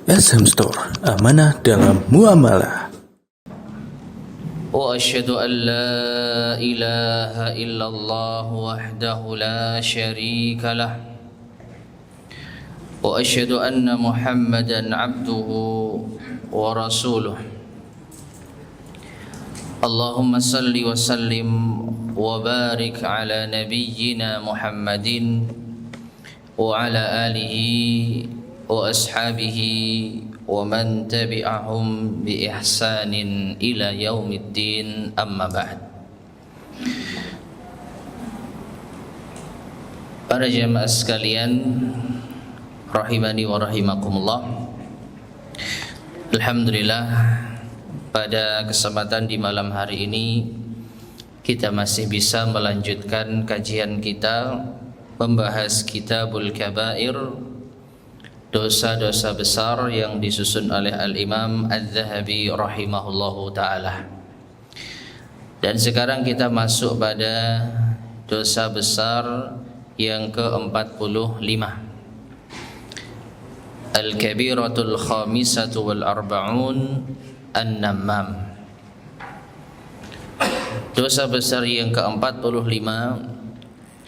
SM Store, amanah dalam muamalah. وأشهد أن لا إله إلا الله وحده لا شريك له وأشهد أن محمدا عبده ورسوله اللهم صل وسلم وبارك على نبينا محمد وعلى آله وأصحابه ومن تبعهم بإحسان إلى يوم الدين أما بعد. Para jemaah sekalian rahimani wa rahimakumullah, alhamdulillah pada kesempatan di malam hari ini kita masih bisa melanjutkan kajian kita membahas Kitabul Kabair, dosa-dosa besar yang disusun oleh Al-Imam Adz-Dzahabi rahimahullahu ta'ala. Dan sekarang kita masuk pada dosa besar yang ke-45, Al-Kabiratul Khamisatu wal Arba'un An-Nammam. Dosa besar yang ke-45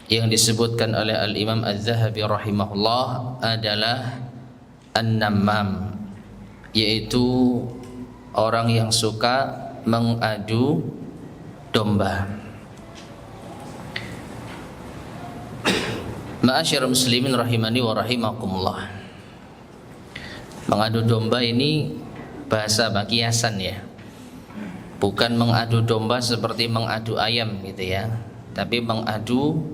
yang disebutkan oleh Al-Imam Adz-Dzahabi rahimahullah adalah An-Nammam, yaitu orang yang suka mengadu domba. Ma'asyiral muslimin rahimani wa rahimakumullah, mengadu domba ini bahasa kiasan ya, bukan mengadu domba seperti mengadu ayam gitu ya, tapi mengadu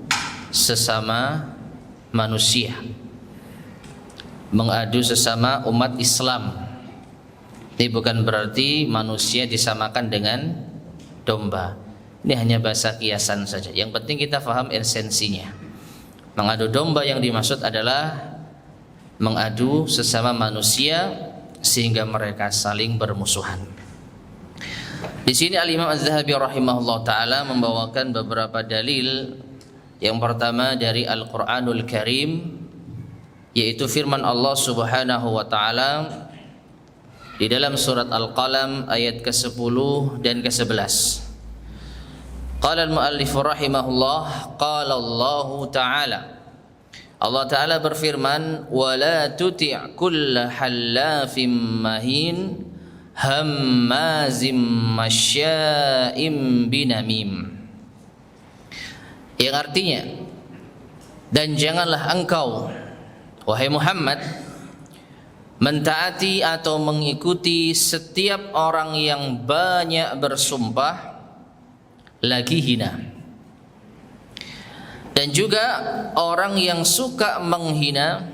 sesama manusia, mengadu sesama umat Islam. Ini bukan berarti manusia disamakan dengan domba. Ini hanya bahasa kiasan saja. Yang penting kita faham esensinya. Mengadu domba yang dimaksud adalah mengadu sesama manusia sehingga mereka saling bermusuhan. Di sini Al-Imam Adz-Dzahabi rahimahullah taala membawakan beberapa dalil. Yang pertama dari Al-Qur'anul Karim, yaitu firman Allah Subhanahu wa taala di dalam surat Al-Qalam ayat ke-10 dan ke-11. Qala al-muallif rahimahullah, qala Allah taala, Allah taala berfirman, wala tuti' kulla hallafim mahin hammazim masya'im binamim. Yang artinya, dan janganlah engkau wahai Muhammad mentaati atau mengikuti setiap orang yang banyak bersumpah lagi hina, dan juga orang yang suka menghina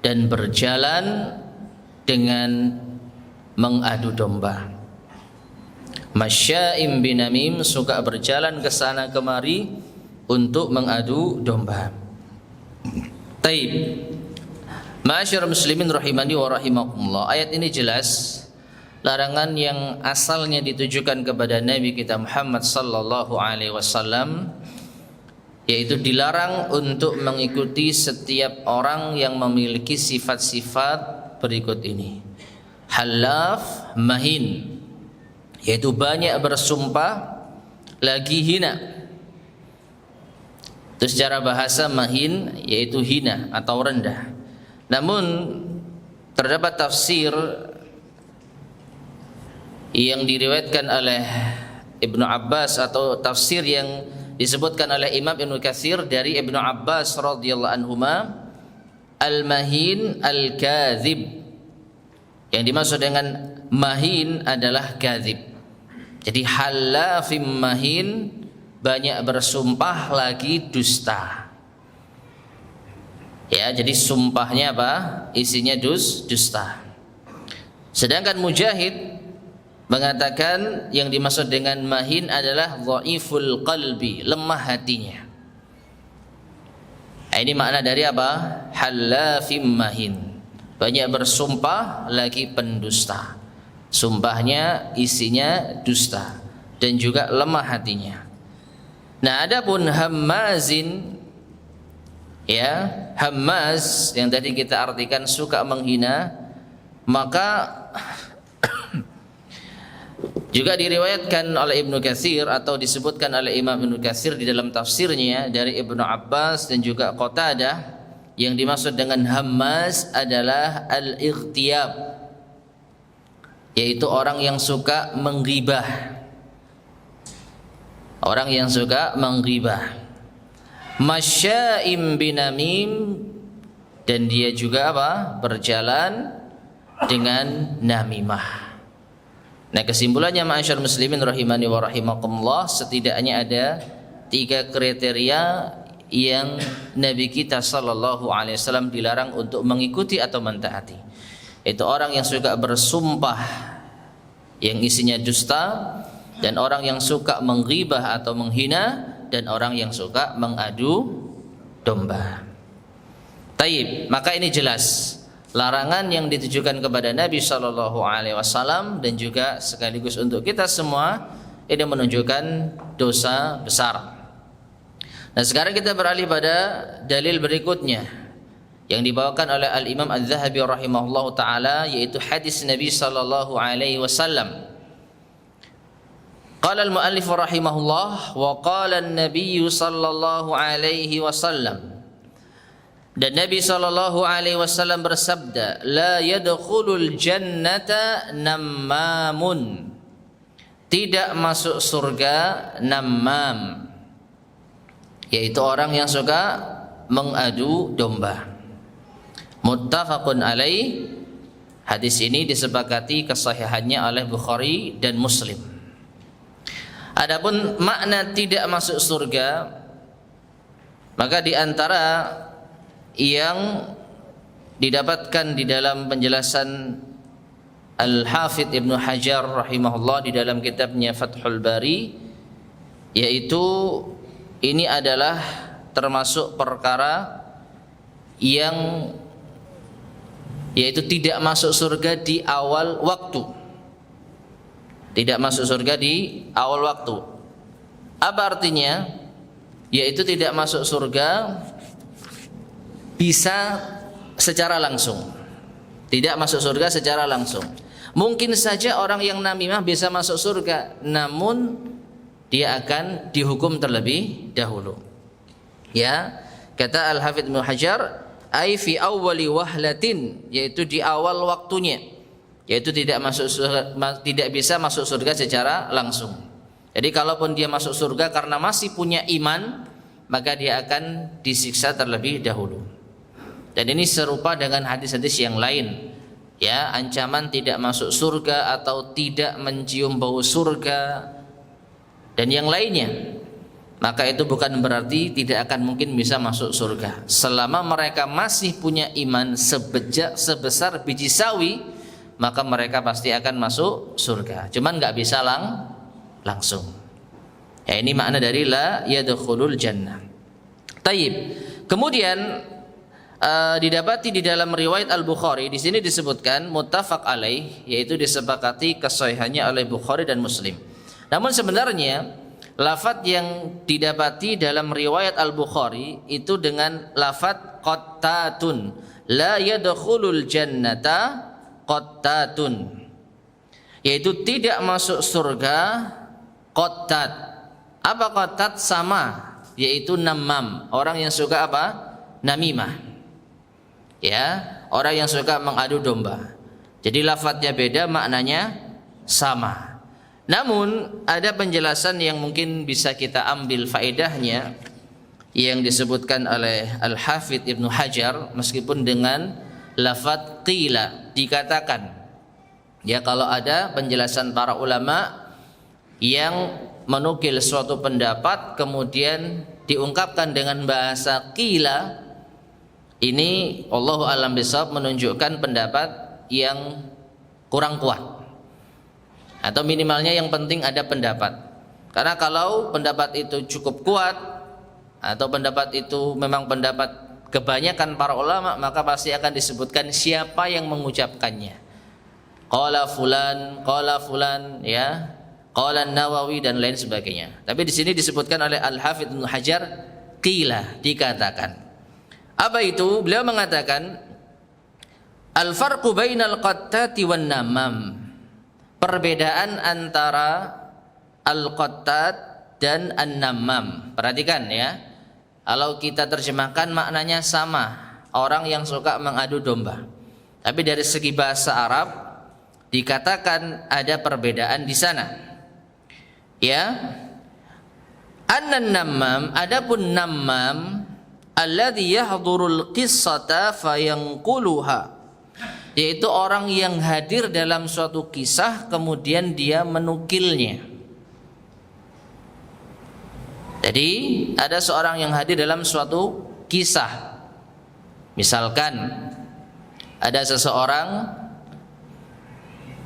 dan berjalan dengan mengadu domba. Masya'im binamim, suka berjalan ke sana kemari untuk mengadu domba. Taib. Ma'asyiral muslimin rahimani wa rahimakumullah. Ayat ini jelas larangan yang asalnya ditujukan kepada Nabi kita Muhammad sallallahu alaihi wasallam, yaitu dilarang untuk mengikuti setiap orang yang memiliki sifat-sifat berikut ini. Halaf mahin, yaitu banyak bersumpah lagi hina. Itu secara bahasa mahin yaitu hina atau rendah. Namun terdapat tafsir yang diriwayatkan oleh Ibnu Abbas atau tafsir yang disebutkan oleh Imam Ibnu Katsir dari Ibnu Abbas radhiyallahu anhuma, al-mahin al-kadzib. Yang dimaksud dengan mahin adalah kadzib. Jadi halafim mahin, banyak bersumpah lagi dusta. Ya, jadi sumpahnya apa? Isinya dusta. Sedangkan Mujahid mengatakan yang dimaksud dengan mahin adalah dhaiful qalbi, lemah hatinya. Ini makna dari apa? Halafim mahin, banyak bersumpah lagi pendusta. Sumpahnya isinya dusta dan juga lemah hatinya. Nah, adapun hammazin ya, hammaz yang tadi kita artikan suka menghina, maka juga diriwayatkan oleh Ibnu Katsir atau disebutkan oleh Imam Ibnu Katsir di dalam tafsirnya dari Ibnu Abbas dan juga Qatadah, yang dimaksud dengan hammaz adalah al-ightiyab, yaitu orang yang suka menggibah. Orang yang suka menggibah. Masya'im binamim, dan dia juga apa? Berjalan dengan namimah. Nah, kesimpulannya ma'asyar muslimin rahimani wa rahimakumullah, setidaknya ada 3 kriteria yang Nabi kita sallallahu alaihi wasallam dilarang untuk mengikuti atau mentaati. Itu orang yang suka bersumpah yang isinya dusta, dan orang yang suka menggibah atau menghina, dan orang yang suka mengadu domba. Taib, maka ini jelas larangan yang ditujukan kepada Nabi Shallallahu Alaihi Wasallam dan juga sekaligus untuk kita semua, ini menunjukkan dosa besar. Nah, sekarang kita beralih pada dalil berikutnya yang dibawakan oleh Al Imam Adz-Dzahabi rahimahullahu taala, yaitu hadis Nabi Shallallahu Alaihi Wasallam. Qala al-muallif rahimahullah wa qala an-nabiy sallallahu alaihi wasallam. Dan Nabi sallallahu alaihi wasallam bersabda, la yadkhulul jannata nammamun. Tidak masuk surga nammam, yaitu orang yang suka mengadu domba. Muttafaqun alaih. Hadis ini disepakati kesahihannya oleh Bukhari dan Muslim. Adapun makna tidak masuk surga, maka di antara yang didapatkan di dalam penjelasan Al-Hafidh Ibnu Hajar rahimahullah di dalam kitabnya Fathul Bari, yaitu ini adalah termasuk perkara yang yaitu tidak masuk surga di awal waktu. Tidak masuk surga di awal waktu. Apa artinya? Yaitu tidak masuk surga bisa secara langsung. Tidak masuk surga secara langsung. Mungkin saja orang yang namimah bisa masuk surga, namun dia akan dihukum terlebih dahulu. Ya, kata Al-Hafidz Ibnu Hajar, ai fi awwali wahlatin, yaitu di awal waktunya, yaitu tidak bisa masuk surga secara langsung. Jadi kalaupun dia masuk surga karena masih punya iman, maka dia akan disiksa terlebih dahulu. Dan ini serupa dengan hadis-hadis yang lain, ya, ancaman tidak masuk surga atau tidak mencium bau surga dan yang lainnya. Maka itu bukan berarti tidak akan mungkin bisa masuk surga. Selama mereka masih punya iman sebesar biji sawi, maka mereka pasti akan masuk surga. Cuman nggak bisa langsung. Ya, ini makna dari la yadkhulul jannah. Taib. Kemudian didapati di dalam riwayat Al-Bukhari, di sini disebutkan muttafaq alaih, yaitu disepakati kesahihannya oleh Bukhari dan Muslim. Namun sebenarnya lafaz yang didapati dalam riwayat Al-Bukhari itu dengan lafaz qattatun, la yadkhulul jannata qattatun, yaitu tidak masuk surga qattat. Apa qattat? Sama, yaitu nammam, orang yang suka apa? Namimah. Ya, orang yang suka mengadu domba. Jadi lafadznya beda, maknanya sama. Namun ada penjelasan yang mungkin bisa kita ambil faedahnya yang disebutkan oleh Al-Hafidh Ibnu Hajar, meskipun dengan lafadz qila, dikatakan. Ya, kalau ada penjelasan para ulama yang menukil suatu pendapat kemudian diungkapkan dengan bahasa qila, ini Allahu a'lam bishawab menunjukkan pendapat yang kurang kuat, atau minimalnya yang penting ada pendapat. Karena kalau pendapat itu cukup kuat atau pendapat itu memang pendapat kebanyakan para ulama, maka pasti akan disebutkan siapa yang mengucapkannya. Qala fulan, ya, qala Nawawi dan lain sebagainya. Tapi di sini disebutkan oleh Al-Hafidz Ibnu Hajar qila, dikatakan. Apa itu? Beliau mengatakan al-farqu bainal qattati wan namam. Perbedaan antara al-qattat dan an-namam. Perhatikan ya. Kalau kita terjemahkan maknanya sama, orang yang suka mengadu domba. Tapi dari segi bahasa Arab dikatakan ada perbedaan di sana. Ya. An-namam, adapun namam alladzi yahdurul qissata fayanquluha, yaitu orang yang hadir dalam suatu kisah kemudian dia menukilnya. Jadi ada seorang yang hadir dalam suatu kisah. Misalkan ada seseorang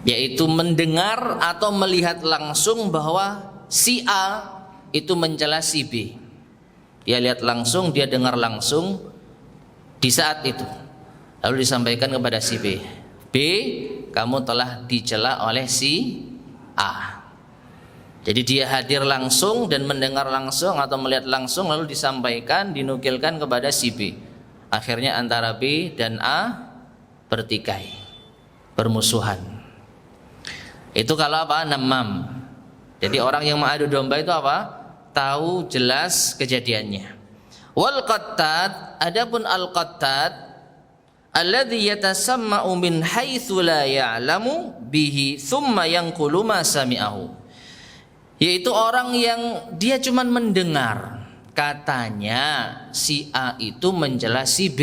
yaitu mendengar atau melihat langsung bahwa si A itu mencela si B. Dia lihat langsung, dia dengar langsung di saat itu. Lalu disampaikan kepada si B, B, kamu telah dicela oleh si A. Jadi dia hadir langsung dan mendengar langsung atau melihat langsung, lalu disampaikan, dinukilkan kepada si B. Akhirnya antara B dan A bertikai, bermusuhan. Itu kalau apa? Namam. Jadi orang yang mengadu domba itu apa? Tahu jelas kejadiannya. Wal qattat, adapun al qattat alladzi yatasamma'u min haitsu la ya'lamu bihi tsumma yanqulu ma sami'ahu, yaitu orang yang dia cuman mendengar katanya si A itu mencela si B.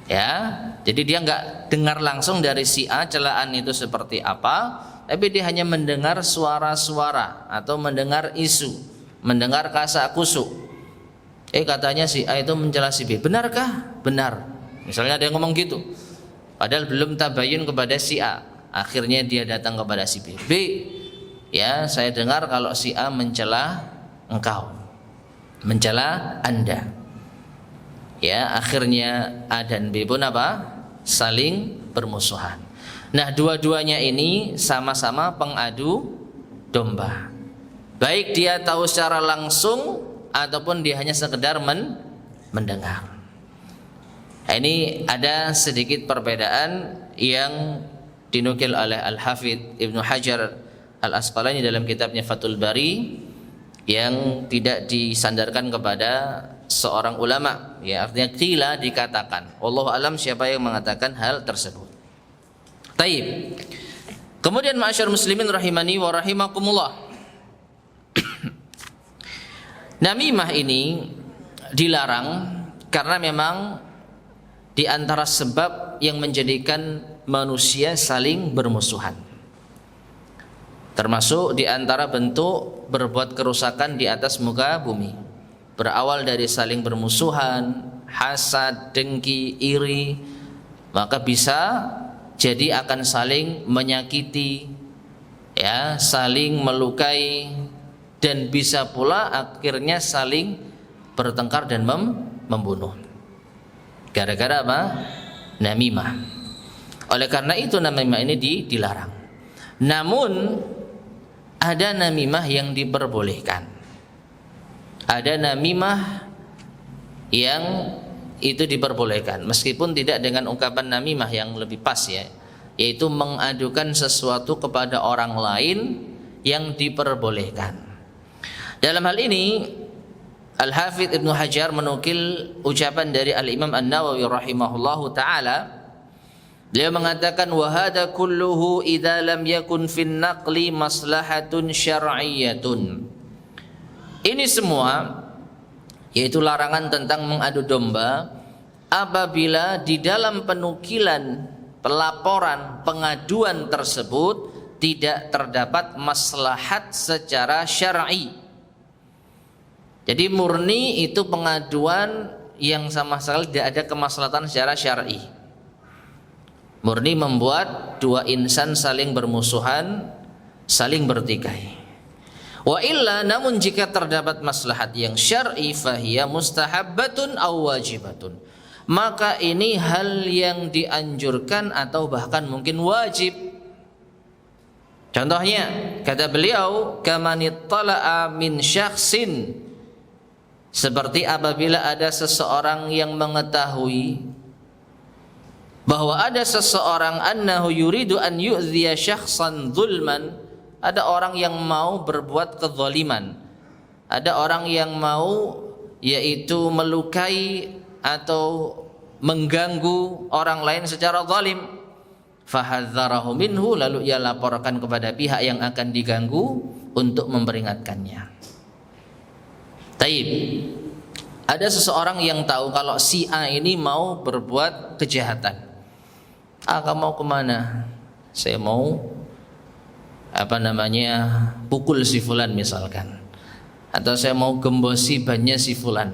Ya, jadi dia enggak dengar langsung dari si A celaan itu seperti apa, tapi dia hanya mendengar suara-suara atau mendengar isu, mendengar kasak-kusuk. Katanya si A itu mencela si B. Benarkah? Benar. Misalnya dia ngomong gitu, padahal belum tabayun kepada si A. Akhirnya dia datang kepada si B. B, ya saya dengar kalau si A mencela engkau, mencela Anda. Ya, akhirnya A dan B pun apa? Saling bermusuhan. Nah, dua-duanya ini sama-sama pengadu domba. Baik dia tahu secara langsung ataupun dia hanya sekedar mendengar. Nah, ini ada sedikit perbedaan yang dinukil oleh Al-Hafidz Ibnu Hajar Al-Asqalani dalam kitabnya Fathul Bari, yang tidak disandarkan kepada seorang ulama. Ya, artinya qila dikatakan. Wallahu alam siapa yang mengatakan hal tersebut. Taib. Kemudian ma'asyar muslimin rahimani wa rahimakumullah. Namimah ini dilarang karena memang di antara sebab yang menjadikan manusia saling bermusuhan. Termasuk di antara bentuk berbuat kerusakan di atas muka bumi. Berawal dari saling bermusuhan, hasad, dengki, iri, maka bisa jadi akan saling menyakiti, ya, saling melukai, dan bisa pula akhirnya saling bertengkar dan membunuh. Gara-gara apa? Namimah. Oleh karena itu namimah ini dilarang. Namun ada namimah yang diperbolehkan. Ada namimah yang itu diperbolehkan, meskipun tidak dengan ungkapan namimah yang lebih pas, ya, yaitu mengadukan sesuatu kepada orang lain yang diperbolehkan. Dalam hal ini Al-Hafidz Ibnu Hajar menukil ucapan dari Al-Imam An-Nawawi rahimahullahu taala. Beliau mengatakan wa hadza kulluhu idza lam yakun fin naqli maslahatun syar'iyyatun. Ini semua, yaitu larangan tentang mengadu domba, apabila di dalam penukilan, pelaporan, pengaduan tersebut tidak terdapat maslahat secara syar'i. Jadi murni itu pengaduan yang sama sekali tidak ada kemaslahatan secara syar'i. Murni membuat dua insan saling bermusuhan, saling bertikai. Wa illa, namun jika terdapat maslahat yang syar'i, fahiya mustahabbatun aw wajibatun, maka ini hal yang dianjurkan atau bahkan mungkin wajib. Contohnya, kata beliau, kamanittala'a min syakhsin, Seperti apabila ada seseorang yang mengetahui bahwa ada seseorang annahu yuridu an yu'dhiya syakhsan zulman, ada orang yang mau berbuat kezaliman, ada orang yang mau yaitu melukai atau mengganggu orang lain secara zalim, fahadzarahu minhu, lalu ia laporkan kepada pihak yang akan diganggu untuk memperingatkannya. Taib, ada seseorang yang tahu kalau si A ini mau berbuat kejahatan. Kamu mau kemana? Saya mau pukul si fulan misalkan, atau saya mau gembosi bannya si fulan.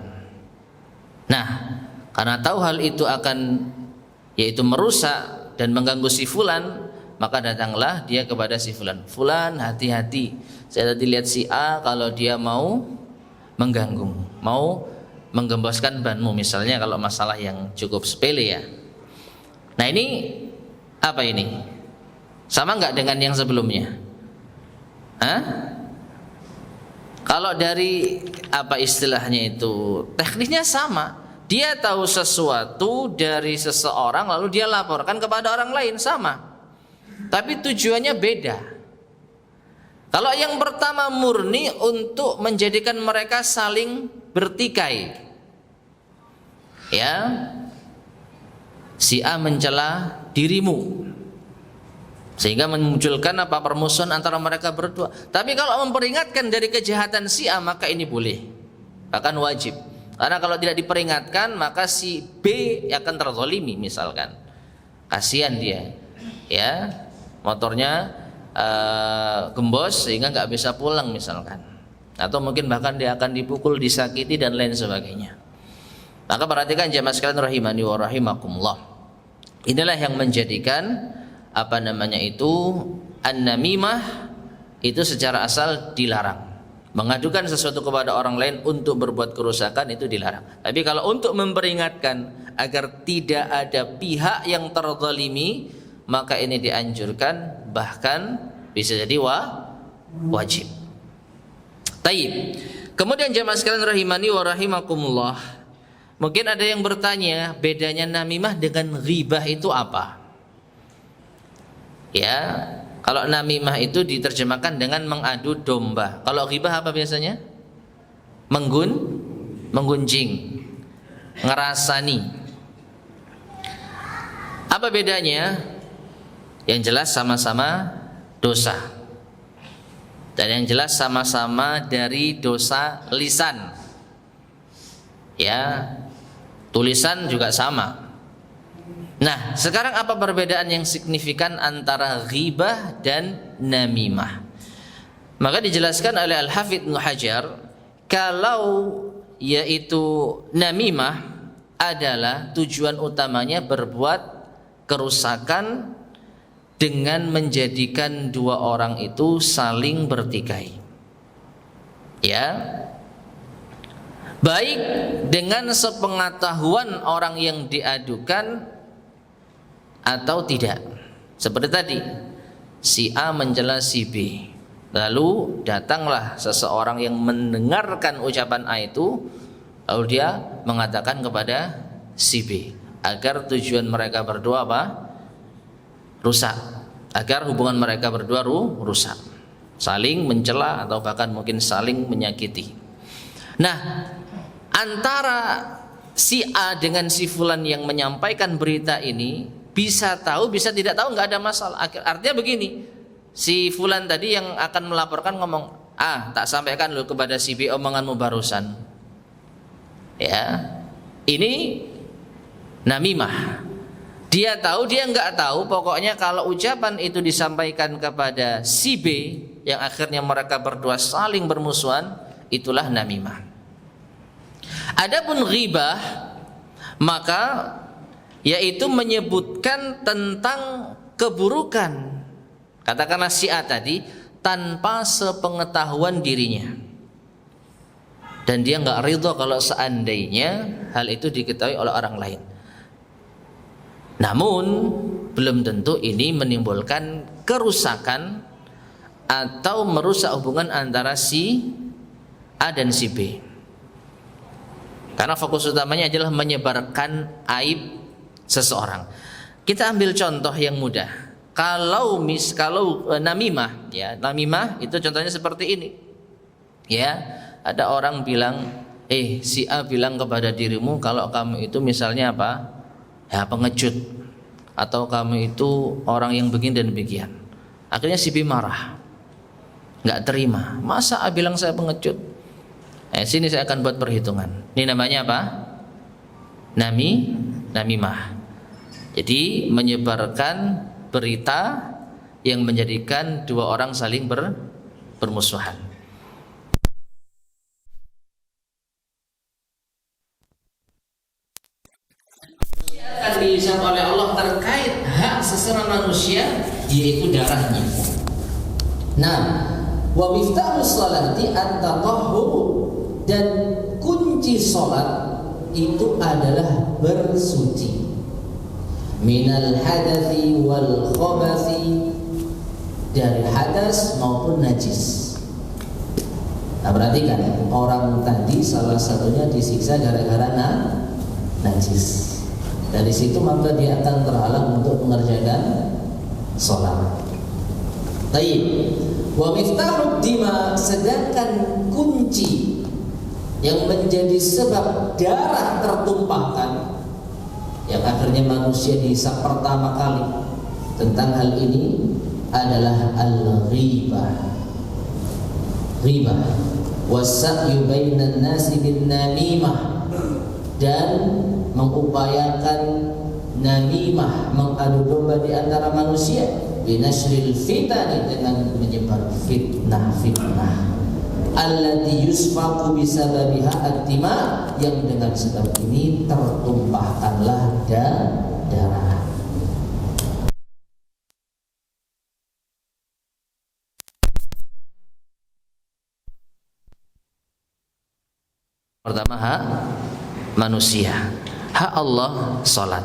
Nah, karena tahu hal itu akan yaitu merusak dan mengganggu si fulan, maka datanglah dia kepada si fulan. Fulan, hati-hati, saya tadi lihat si A kalau dia mau mengganggumu, mau menggemboskan banmu misalnya, kalau masalah yang cukup sepele ya. Nah, ini apa ini? Sama nggak dengan yang sebelumnya? Kalau dari apa istilahnya itu, teknisnya sama. Dia tahu sesuatu dari seseorang lalu dia laporkan kepada orang lain, sama. Tapi tujuannya beda. Kalau yang pertama murni untuk menjadikan mereka saling bertikai. Ya. Si A mencela dirimu, sehingga memunculkan permusuhan antara mereka berdua. Tapi kalau memperingatkan dari kejahatan si A, maka ini boleh, bahkan wajib. Karena kalau tidak diperingatkan, maka si B akan terzalimi misalkan. Kasihan dia, ya, motornya gembos sehingga nggak bisa pulang misalkan, atau mungkin bahkan dia akan dipukul, disakiti dan lain sebagainya. Maka perhatikan jemaah sekalian rahimani wa rahimakumullah. Inilah yang menjadikan an-namimah itu secara asal dilarang. Mengadukan sesuatu kepada orang lain untuk berbuat kerusakan itu dilarang. Tapi kalau untuk memperingatkan agar tidak ada pihak yang terzalimi, maka ini dianjurkan, bahkan bisa jadi wajib. Taib. Kemudian jemaah sekalian rahimani wa rahimakumullah, mungkin ada yang bertanya, bedanya namimah dengan ghibah itu apa? Ya, kalau namimah itu diterjemahkan dengan mengadu domba. Kalau ghibah apa biasanya? Menggunjing, ngerasani. Apa bedanya? Yang jelas sama-sama dosa, dan yang jelas sama-sama dari dosa lisan. Ya, tulisan juga sama. Nah, sekarang apa perbedaan yang signifikan antara ghibah dan namimah? Maka dijelaskan oleh Al-Hafidz Ibnu Hajar, kalau yaitu namimah adalah tujuan utamanya berbuat kerusakan dengan menjadikan dua orang itu saling bertikai. Ya, baik dengan sepengetahuan orang yang diadukan atau tidak. Seperti tadi, si A mencela si B, lalu datanglah seseorang yang mendengarkan ucapan A itu, lalu dia mengatakan kepada si B agar tujuan mereka berdua rusak, agar hubungan mereka berdua rusak, saling mencela atau bahkan mungkin saling menyakiti. Nah, antara si A dengan si fulan yang menyampaikan berita ini bisa tahu, bisa tidak tahu, nggak ada masalah. Artinya begini, si fulan tadi yang akan melaporkan ngomong, tak sampaikan lu kepada si B omonganmu barusan. Ya, ini namimah. Dia tahu, dia nggak tahu, pokoknya kalau ucapan itu disampaikan kepada si B yang akhirnya mereka berdua saling bermusuhan, itulah namimah. Adapun ghibah, maka yaitu menyebutkan tentang keburukan, katakanlah si A tadi, tanpa sepengetahuan dirinya, dan dia nggak ridho kalau seandainya hal itu diketahui oleh orang lain. Namun belum tentu ini menimbulkan kerusakan atau merusak hubungan antara si A dan si B. Karena fokus utamanya adalah menyebarkan aib seseorang. Kita ambil contoh yang mudah. Kalau namimah, ya, namimah itu contohnya seperti ini. Ya, ada orang bilang, si A bilang kepada dirimu kalau kamu itu misalnya apa? Ya, pengecut, atau kamu itu orang yang begini dan demikian. Akhirnya si B marah, nggak terima. Masa A bilang saya pengecut? Sini saya akan buat perhitungan. Ini namanya apa? Namimah. Jadi menyebarkan berita yang menjadikan dua orang saling bermusuhan. Akan dihisab oleh Allah terkait hak sesama manusia, yaitu darahnya. Nah, wa miftahus sholati at-tatahhur, dan kunci sholat itu adalah bersuci minal hadathi wal khabathi, dari hadas maupun najis. Nah, perhatikan, orang tadi salah satunya disiksa gara-gara najis. Dari situ maka dia akan terhalang untuk mengerjakan sholat. Taib. Wa miftahud dima, sedangkan kunci yang menjadi sebab darah tertumpahkan, yang akhirnya manusia dihisab pertama kali tentang hal ini adalah al-ghibah. Ghibah wasa'yu bainan nasi bin namimah, dan mengupayakan namimah, mengadu domba di antara manusia, binashril fitani, dengan menyebar fitnah allati yusfaqu bisababiha ad-dima, yang dengan sebab ini tertumpahkanlah darah. Pertama, hak manusia, hak Allah salat,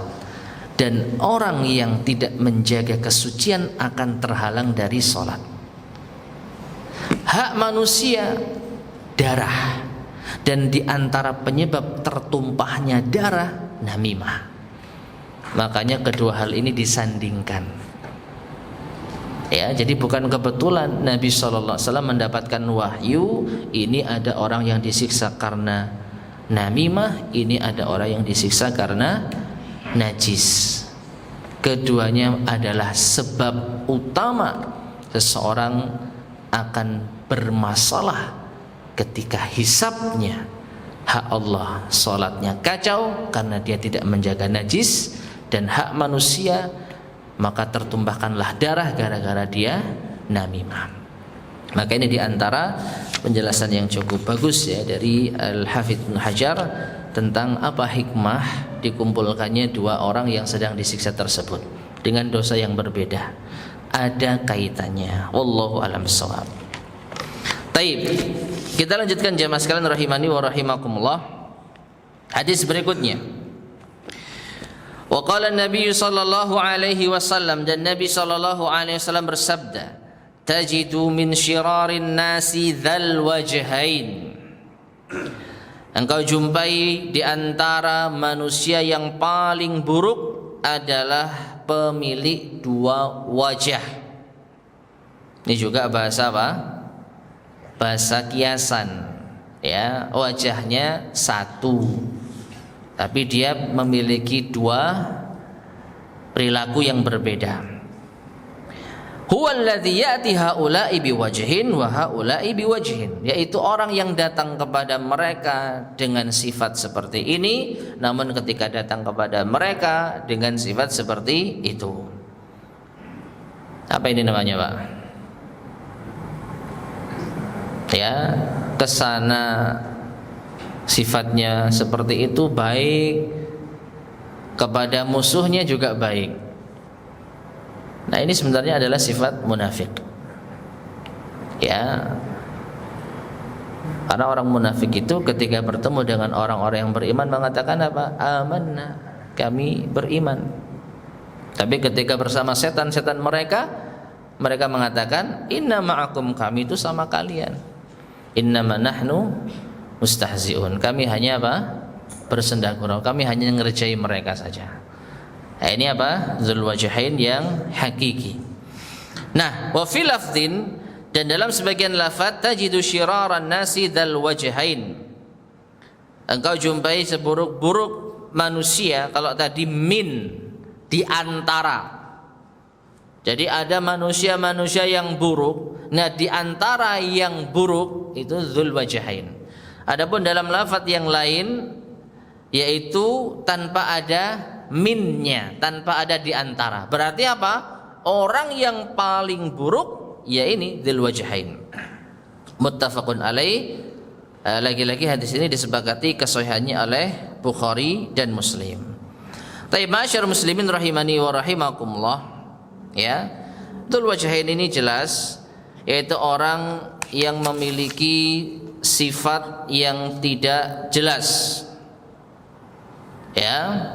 dan orang yang tidak menjaga kesucian akan terhalang dari salat. Hak manusia darah, dan di antara penyebab tertumpahnya darah namimah. Makanya kedua hal ini disandingkan. Ya, jadi bukan kebetulan Nabi SAW mendapatkan wahyu, ini ada orang yang disiksa karena namimah, ini ada orang yang disiksa karena najis. Keduanya adalah sebab utama seseorang akan bermasalah ketika hisabnya. Hak Allah salatnya kacau karena dia tidak menjaga najis, dan hak manusia maka tertumpahkanlah darah gara-gara dia namimah. Maka ini diantara penjelasan yang cukup bagus ya dari Al-Hafidz Ibnu Hajar tentang apa hikmah dikumpulkannya dua orang yang sedang disiksa tersebut dengan dosa yang berbeda. Ada kaitannya. Wallahu a'lam bishawab. Taib. Kita lanjutkan jamaah sekalian rahimani wa rahimakumullah. Hadis berikutnya. Wa qala an-nabiy sallallahu alaihi wasallam, dan Nabi sallallahu alaihi wasallam bersabda, tajidu min syirarin nasi dzal wajhain. Engkau jumpai di antara manusia yang paling buruk adalah pemilik dua wajah. Ini juga bahasa apa? Bahasa kiasan. Ya, wajahnya satu, tapi dia memiliki dua perilaku yang berbeda. Huwa alladhi ya'ti haula'i biwajhin wa haula'i biwajhin, yaitu orang yang datang kepada mereka dengan sifat seperti ini, namun ketika datang kepada mereka dengan sifat seperti itu. Apa ini namanya, Pak? Ya, kesana sifatnya seperti itu baik, kepada musuhnya juga baik. Nah, ini sebenarnya adalah sifat munafik. Ya. Karena orang munafik itu ketika bertemu dengan orang-orang yang beriman mengatakan apa? Amanna, kami beriman. Tapi ketika bersama setan-setan mereka mengatakan inna ma'akum, kami itu sama kalian. Innama nahnu mustahzi'un, kami hanya apa? bersenda gurau, kami hanya ngerjai mereka saja. Nah, ini apa? Dzul wajhain yang hakiki. Nah, wa fil lafdin, dan dalam sebagian lafaz, tajidu syiraran nasi dzal wajhain, engkau jumpai seburuk-buruk manusia. Kalau tadi min, di antara. Jadi ada manusia-manusia yang buruk. Nah, di antara yang buruk itu dzul wajhain. Adapun dalam lafaz yang lain, yaitu tanpa ada minnya, tanpa ada di antara. Berarti apa? Orang yang paling buruk ya ini dzul wajhain. Muttafaqun alaih. Lagi-lagi hadis ini disepakati kesahihannya oleh Bukhari dan Muslim. Taib ma'asyar muslimin rahimani wa rahimakumullah. Ya, dzul wajhain ini jelas yaitu orang yang memiliki sifat yang tidak jelas. Ya,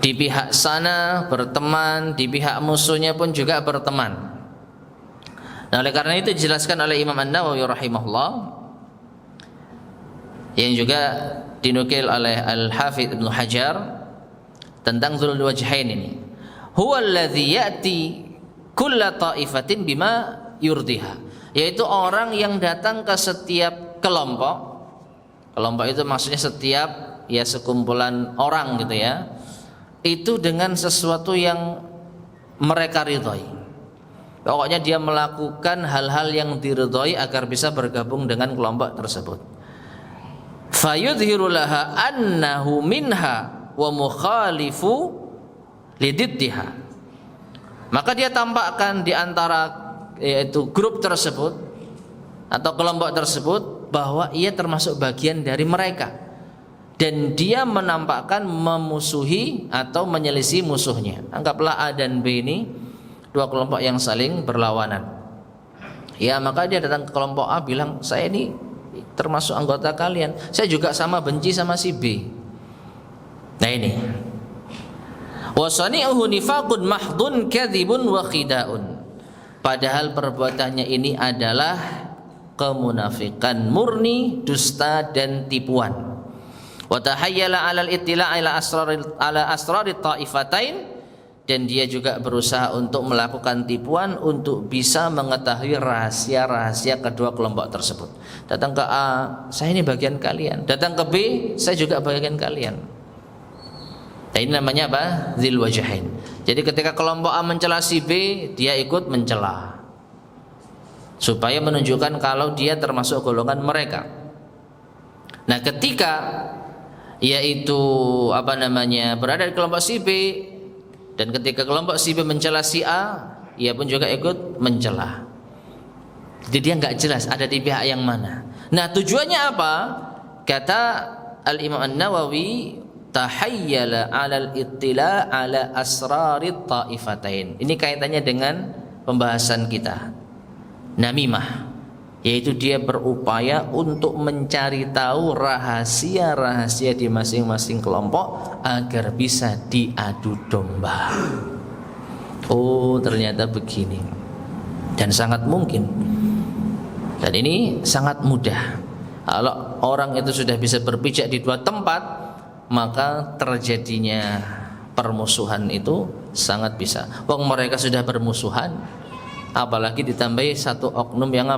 di pihak sana berteman, di pihak musuhnya pun juga berteman. Nah, oleh karena itu dijelaskan oleh Imam An-Nawawi rahimahullah, yang juga dinukil oleh Al-Hafidz Ibnu Hajar tentang dzul wajhain ini. Huwa alladzi ya'ti kulla ta'ifatin bima yurdiha, yaitu orang yang datang ke setiap kelompok. Kelompok itu maksudnya setiap ya sekumpulan orang gitu ya, itu dengan sesuatu yang mereka ridhoi. Pokoknya dia melakukan hal-hal yang diridhoi agar bisa bergabung dengan kelompok tersebut. Fayudhiru laha annahu minha wa mukhalifu lididdiha. Maka dia tampakkan di antara yaitu grup tersebut atau kelompok tersebut bahwa ia termasuk bagian dari mereka, dan dia menampakkan memusuhi atau menyelisih musuhnya. Anggaplah A dan B ini dua kelompok yang saling berlawanan. Ya, maka dia datang ke kelompok A bilang, saya ini termasuk anggota kalian, saya juga sama benci sama si B. Nah ini wasani'uhu nifaqun mahdun kadzibun wa khida'un, padahal perbuatannya ini adalah kemunafikan murni, dusta dan tipuan. Wa tahayyala 'alal ittila' ala asrarit ta'ifatain, dan dia juga berusaha untuk melakukan tipuan untuk bisa mengetahui rahasia-rahasia kedua kelompok tersebut. Datang ke A, saya ini bagian kalian. Datang ke B, saya juga bagian kalian. Nah, ini namanya apa? Dzul wajhain. Jadi ketika kelompok A mencela si B, dia ikut mencela, supaya menunjukkan kalau dia termasuk golongan mereka. Nah, ketika yaitu berada di kelompok si B, dan ketika kelompok si B mencela si A, ia pun juga ikut mencela. Jadi dia nggak jelas ada di pihak yang mana. Nah, tujuannya apa? Kata Al-Imam An-Nawawi, tahayyala 'alal ittila' ala asrarit ta'ifatain. Ini kaitannya dengan pembahasan kita, namimah, yaitu dia berupaya untuk mencari tahu rahasia-rahasia di masing-masing kelompok agar bisa diadu domba. Oh, ternyata begini. Dan sangat mungkin, dan ini sangat mudah. Kalau orang itu sudah bisa berpijak di dua tempat, maka terjadinya permusuhan itu sangat bisa. Wong mereka sudah bermusuhan, apalagi ditambahi satu oknum yang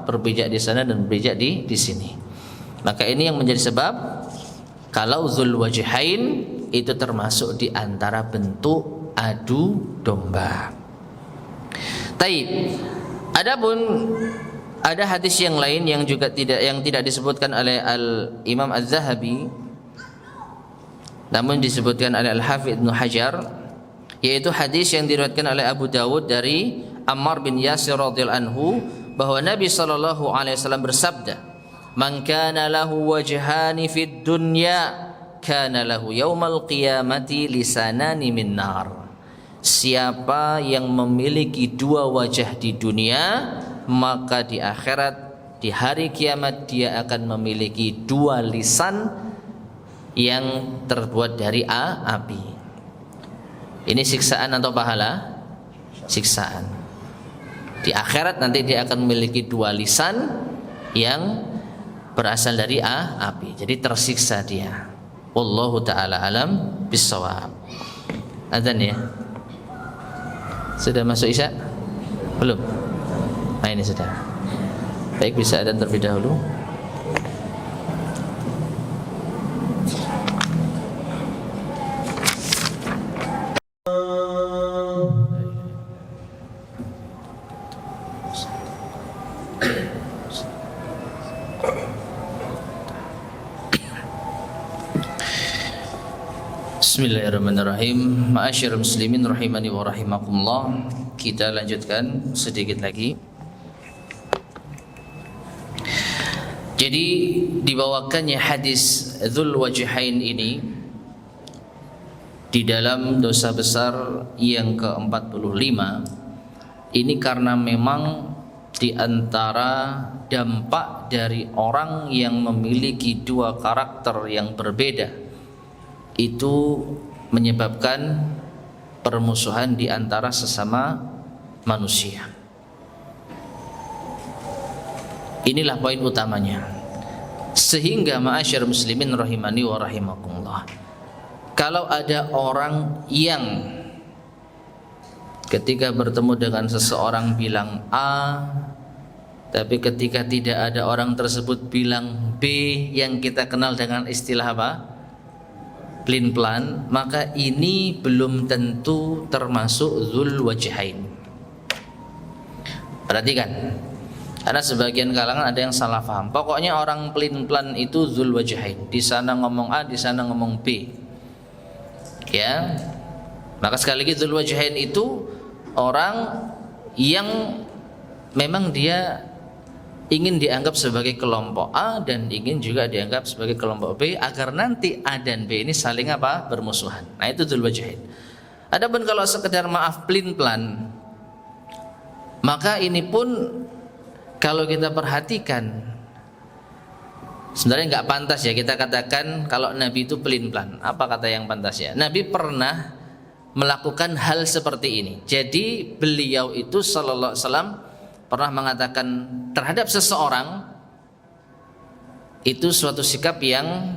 berpijak di sana dan berpijak di sini. Maka ini yang menjadi sebab kalau dzul wajhain itu termasuk di antara bentuk adu domba. Taib. Adapun ada hadis yang lain yang juga tidak disebutkan oleh Al-Imam Az-Zahabi, namun disebutkan oleh Al-Hafidz Ibnu Hajar, yaitu hadis yang diriwayatkan oleh Abu Dawud dari Ammar bin Yasir radhiyallahu anhu, bahwa Nabi sallallahu alaihi wasallam bersabda, "Man kana lahu wajhani fid dunya, kana lahu yaumal qiyamati lisanani min nar." Siapa yang memiliki dua wajah di dunia, maka di akhirat, di hari kiamat, dia akan memiliki dua lisan yang terbuat dari api. Ini siksaan atau pahala? Siksaan. Di akhirat nanti dia akan memiliki dua lisan yang berasal dari api. Jadi tersiksa dia. Wallahu taala alam bissawab. Adzan ya. Sudah masuk Isya? Belum? Nah ini sudah. Baik, bisa adzan terlebih dahulu. Bismillahirrahmanirrahim. Ma'asyiral muslimin rahimani wa rahimakumullah. Kita lanjutkan sedikit lagi. Jadi dibawakannya hadis Dzul Wajhain ini di dalam dosa besar yang ke-45 ini karena memang di antara dampak dari orang yang memiliki dua karakter yang berbeda itu menyebabkan permusuhan di antara sesama manusia. Inilah poin utamanya. Sehingga ma'asyar muslimin rahimani wa rahimakumullah, kalau ada orang yang ketika bertemu dengan seseorang bilang A, tapi ketika tidak ada orang tersebut bilang B, yang kita kenal dengan istilah apa? Plin-plan, maka ini belum tentu termasuk Dzul Wajhain. Perhatikan, karena sebagian kalangan ada yang salah paham. Pokoknya orang plin-plan itu Dzul Wajhain. Di sana ngomong A, di sana ngomong B. Ya, maka sekali lagi Dzul Wajhain itu orang yang memang dia ingin dianggap sebagai kelompok A dan ingin juga dianggap sebagai kelompok B agar nanti A dan B ini saling apa? Bermusuhan. Nah itu Dzul Wajhain. Adapun kalau sekedar maaf plin-plan, maka ini pun kalau kita perhatikan sebenarnya nggak pantas ya kita katakan kalau Nabi itu plin-plan. Apa kata yang pantas ya? Nabi pernah melakukan hal seperti ini. Jadi beliau itu sallallahu alaihi wasallam pernah mengatakan terhadap seseorang itu suatu sikap yang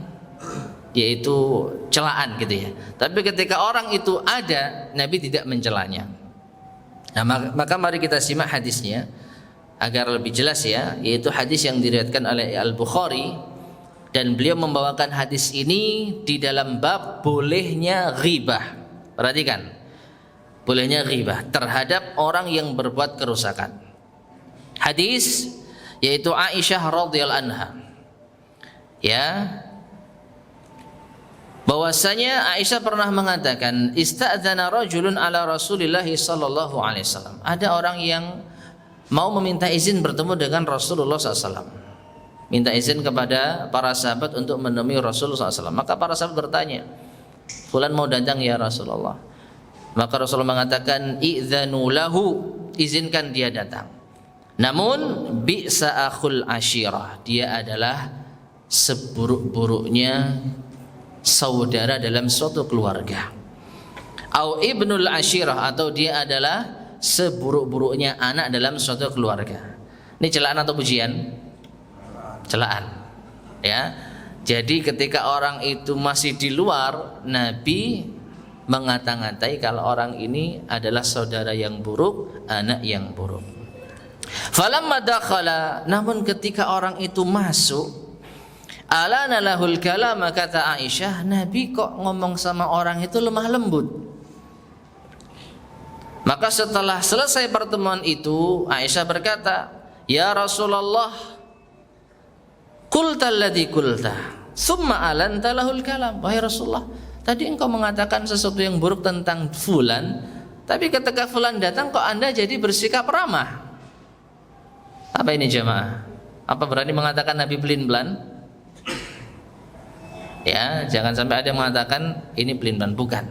yaitu celaan gitu ya. Tapi ketika orang itu ada, Nabi tidak mencelanya. Nah, maka mari kita simak hadisnya agar lebih jelas ya, yaitu hadis yang diriwayatkan oleh Al-Bukhari dan beliau membawakan hadis ini di dalam bab bolehnya ghibah. Perhatikan. Bolehnya ghibah terhadap orang yang berbuat kerusakan. Hadis yaitu Aisyah radhiyallahu anha. Ya. Bahwasanya Aisyah pernah mengatakan, "Ista'dzana rajulun ala Rasulillah sallallahu alaihi wasallam." Ada orang yang mau meminta izin bertemu dengan Rasulullah SAW. Minta izin kepada para sahabat untuk menemui Rasulullah SAW. Maka para sahabat bertanya, "Fulan mau datang ya Rasulullah." Maka Rasulullah mengatakan, "Idzanu lahu," izinkan dia datang. Namun bi'sa akhul ashirah, dia adalah seburuk-buruknya saudara dalam suatu keluarga. Au ibnul ashirah, atau dia adalah seburuk-buruknya anak dalam suatu keluarga. Ini celaan atau pujian? Celaan. Ya. Jadi ketika orang itu masih di luar, Nabi mengata-ngatai kalau orang ini adalah saudara yang buruk, anak yang buruk. Falamma dakhala, namun ketika orang itu masuk, alana lahul kalama, kata Aisyah, Nabi kok ngomong sama orang itu lemah lembut. Maka setelah selesai pertemuan itu, Aisyah berkata, "Ya Rasulullah, qulta alladhi qulta, summa alanta lahul kalam." Wahai Rasulullah, tadi engkau mengatakan sesuatu yang buruk tentang fulan, tapi ketika fulan datang kok Anda jadi bersikap ramah. Apa ini jemaah? Apa berani mengatakan Nabi pelin-pelan? Ya, jangan sampai ada yang mengatakan ini pelin-pelan, bukan.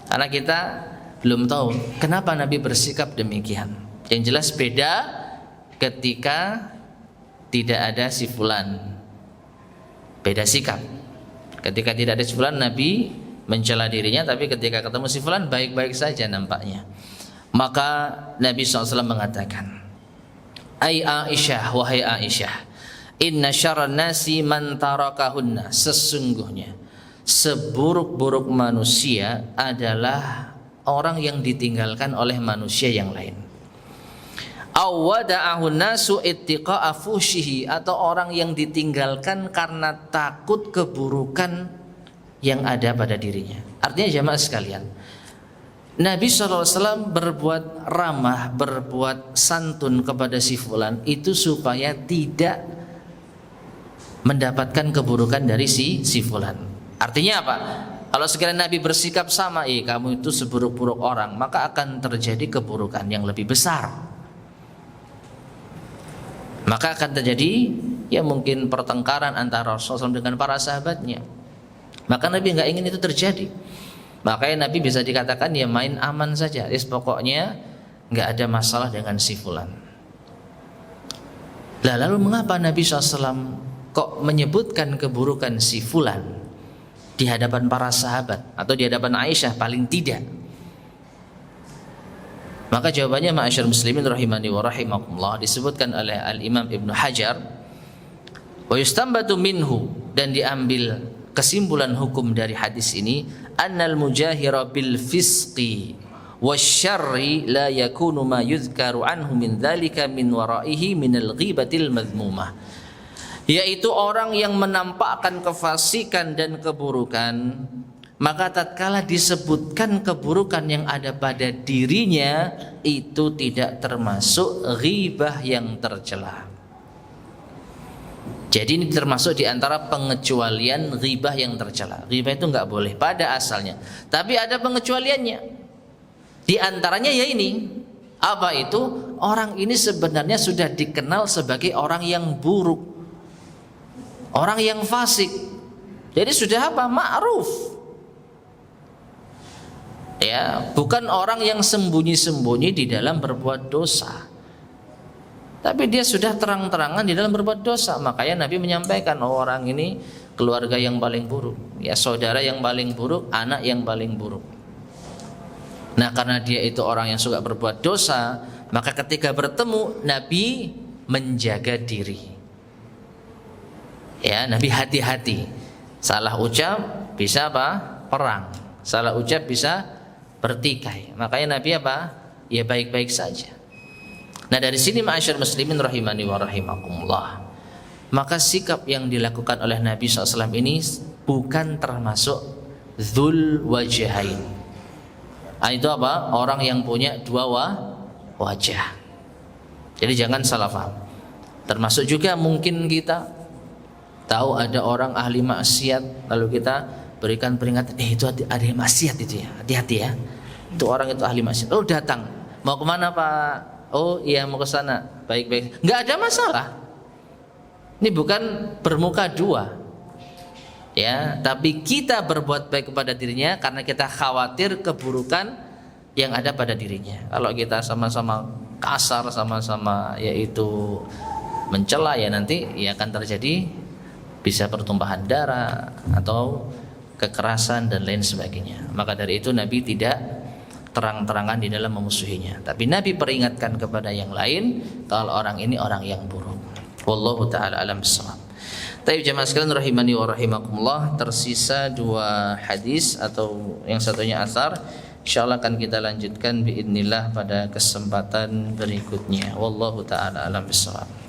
Karena kita belum tahu kenapa Nabi bersikap demikian. Yang jelas beda ketika tidak ada si fulan. Beda sikap. Ketika tidak ada si fulan, Nabi mencela dirinya, tapi ketika ketemu si fulan baik-baik saja nampaknya. Maka Nabi SAW mengatakan, "Ai Aisyah, wahai Aisyah, Inna syarran nasi man tarakahunna, sesungguhnya seburuk-buruk manusia adalah orang yang ditinggalkan oleh manusia yang lain. Aw wada'ahu nasu ittiqa'a fushihi, atau orang yang ditinggalkan karena takut keburukan yang ada pada dirinya. Artinya jamaah sekalian, Nabi SAW berbuat ramah, berbuat santun kepada si fulan itu supaya tidak mendapatkan keburukan dari si fulan. Artinya apa? Kalau sekiranya Nabi bersikap sama, kamu itu seburuk-buruk orang, maka akan terjadi keburukan yang lebih besar. Maka akan terjadi ya mungkin pertengkaran antara Rasulullah SAW dengan para sahabatnya. Maka Nabi nggak ingin itu terjadi. Makanya Nabi bisa dikatakan ya main aman saja, pokoknya nggak ada masalah dengan si fulan. Lalu mengapa Nabi SAW kok menyebutkan keburukan si fulan di hadapan para sahabat atau di hadapan Aisyah paling tidak? Maka jawabannya ma'asyar muslimin rahimani wa rahimakumullah, disebutkan oleh Al-Imam Ibnu Hajar, wa yustambatu minhu, dan diambil kesimpulan hukum dari hadis ini, annal mujahira bil fisqi wasyarri la yakunu ma yuzkaru anhu min dzalika min waraihi min al-ghibatil madhmumah, yaitu orang yang menampakkan kefasikan dan keburukan, maka tatkala disebutkan keburukan yang ada pada dirinya itu tidak termasuk ghibah yang tercela. Jadi ini termasuk di antara pengecualian ghibah yang tercela. Ghibah itu nggak boleh pada asalnya, tapi ada pengecualiannya. Di antaranya ya ini, apa itu? Orang ini sebenarnya sudah dikenal sebagai orang yang buruk, orang yang fasik. Jadi sudah apa? Ma'ruf. Ya, bukan orang yang sembunyi-sembunyi di dalam berbuat dosa, tapi dia sudah terang-terangan di dalam berbuat dosa. Makanya Nabi menyampaikan, orang ini keluarga yang paling buruk, ya saudara yang paling buruk, anak yang paling buruk. Nah, karena dia itu orang yang suka berbuat dosa, maka ketika bertemu Nabi menjaga diri. Ya, Nabi hati-hati. Salah ucap bisa apa? Perang. Salah ucap bisa bertikai. Makanya Nabi apa? Ya baik-baik saja. Nah, dari sini ma'asyar muslimin rahimani wa rahimakumullah, maka sikap yang dilakukan oleh Nabi SAW ini bukan termasuk dzul wajhain. Itu apa? Orang yang punya dua wajah. Jadi jangan salah paham. Termasuk juga mungkin kita tahu ada orang ahli maksiat, lalu kita berikan peringatan, itu ada yang maksiat itu ya, hati-hati ya, itu orang itu ahli maksiat. Lalu datang, mau kemana Pak? Oh iya mau ke sana, baik-baik, nggak ada masalah. Ini bukan bermuka dua, ya, tapi kita berbuat baik kepada dirinya karena kita khawatir keburukan yang ada pada dirinya. Kalau kita sama-sama kasar, sama-sama yaitu mencela, ya nanti ya akan terjadi bisa pertumpahan darah atau kekerasan dan lain sebagainya. Maka dari itu Nabi tidak terang-terangan di dalam memusuhinya, tapi Nabi peringatkan kepada yang lain kalau orang ini orang yang buruk. Wallahu taala alam bissawab. Tapi jemaah sekalian rahimani wa rahimakumullah, tersisa dua hadis atau yang satunya athar. Insyaallah akan kita lanjutkan biidznillah pada kesempatan berikutnya. Wallahu taala alam bissawab.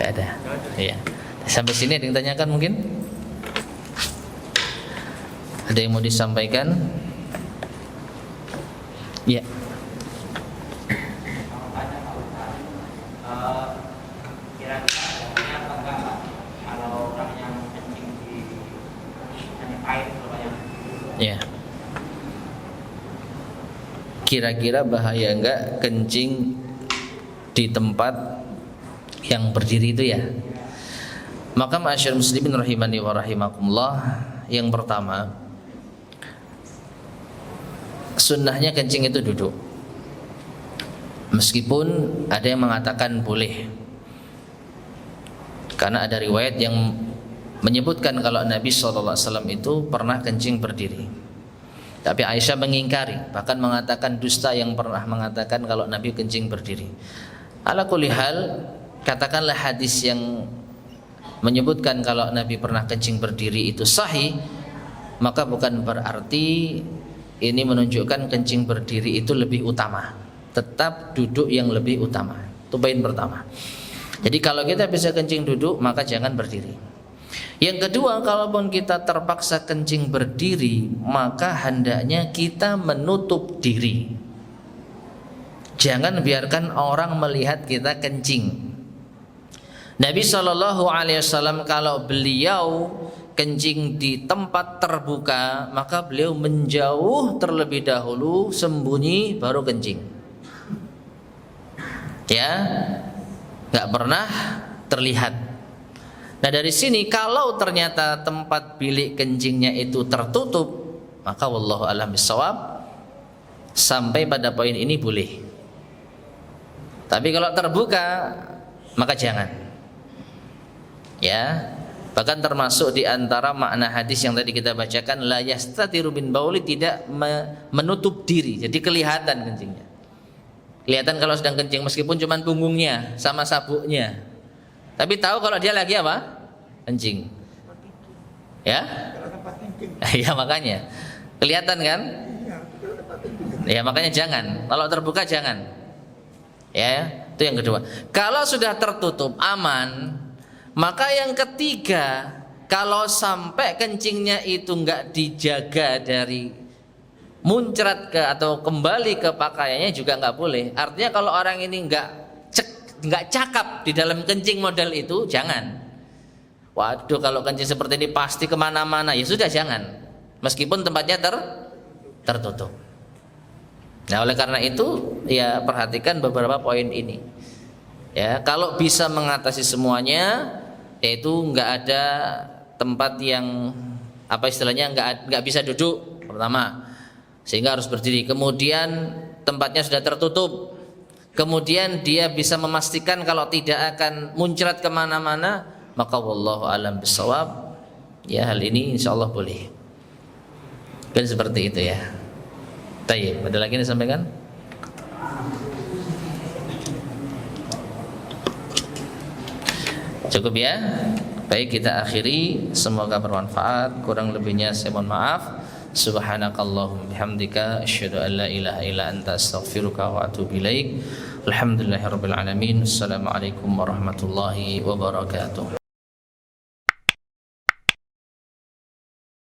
Ada. Iya. Sampai sini ada yang tanyakan mungkin? Ada yang mau disampaikan? Ya. Kira-kira apa enggak kalau orang yang kencing di air Ya. Kira-kira bahaya enggak kencing di tempat yang berdiri itu ya? Maka ma'asyar muslimin rahimani wa rahimakumullah, yang pertama, sunnahnya kencing itu duduk. Meskipun ada yang mengatakan boleh, karena ada riwayat yang menyebutkan kalau Nabi SAW itu pernah kencing berdiri. Tapi Aisyah mengingkari, bahkan mengatakan dusta yang pernah mengatakan kalau Nabi kencing berdiri. Ala kulli hal, katakanlah hadis yang menyebutkan kalau Nabi pernah kencing berdiri itu sahih, maka bukan berarti ini menunjukkan kencing berdiri itu lebih utama. Tetap duduk yang lebih utama. Itu poin pertama. Jadi kalau kita bisa kencing duduk, maka jangan berdiri. Yang kedua, kalaupun kita terpaksa kencing berdiri, maka hendaknya kita menutup diri. Jangan biarkan orang melihat kita kencing. Nabi SAW kalau beliau kencing di tempat terbuka, maka beliau menjauh terlebih dahulu, sembunyi baru kencing. Ya, nggak pernah terlihat. Nah dari sini kalau ternyata tempat bilik kencingnya itu tertutup, maka wallahu a'lam bishawab, sampai pada poin ini boleh. Tapi kalau terbuka, maka jangan. Ya, bahkan termasuk di antara makna hadis yang tadi kita bacakan, la yastatiru min bauli, tidak menutup diri. Jadi kelihatan kencingnya. Kelihatan kalau sedang kencing meskipun cuma punggungnya sama sabuknya. Tapi tahu kalau dia lagi apa? Kencing. Ya? Ya makanya. Kelihatan kan? Ya makanya jangan. Kalau terbuka jangan. Ya, itu yang kedua. Kalau sudah tertutup aman, maka yang ketiga, kalau sampai kencingnya itu enggak dijaga dari muncrat ke atau kembali ke pakaiannya juga enggak boleh. Artinya kalau orang ini enggak cakap di dalam kencing model itu, jangan. Waduh, kalau kencing seperti ini pasti kemana-mana, ya sudah jangan. Meskipun tempatnya tertutup. Nah oleh karena itu ya perhatikan beberapa poin ini. Ya, kalau bisa mengatasi semuanya, yaitu nggak ada tempat yang apa istilahnya nggak bisa duduk pertama, sehingga harus berdiri. Kemudian tempatnya sudah tertutup. Kemudian dia bisa memastikan kalau tidak akan muncrat kemana-mana, maka wallahu a'lam bishawab. Ya hal ini insyaallah boleh. Kan seperti itu ya. Baik, ada lagi yang disampaikan? Cukup ya. Baik, kita akhiri. Semoga bermanfaat. Kurang lebihnya saya mohon maaf. Subhanakallahumma bihamdika asyhadu an la ilaha illa anta astaghfiruka wa atubu ilaik. Alhamdulillahirabbil alamin. Assalamualaikum warahmatullahi wabarakatuh.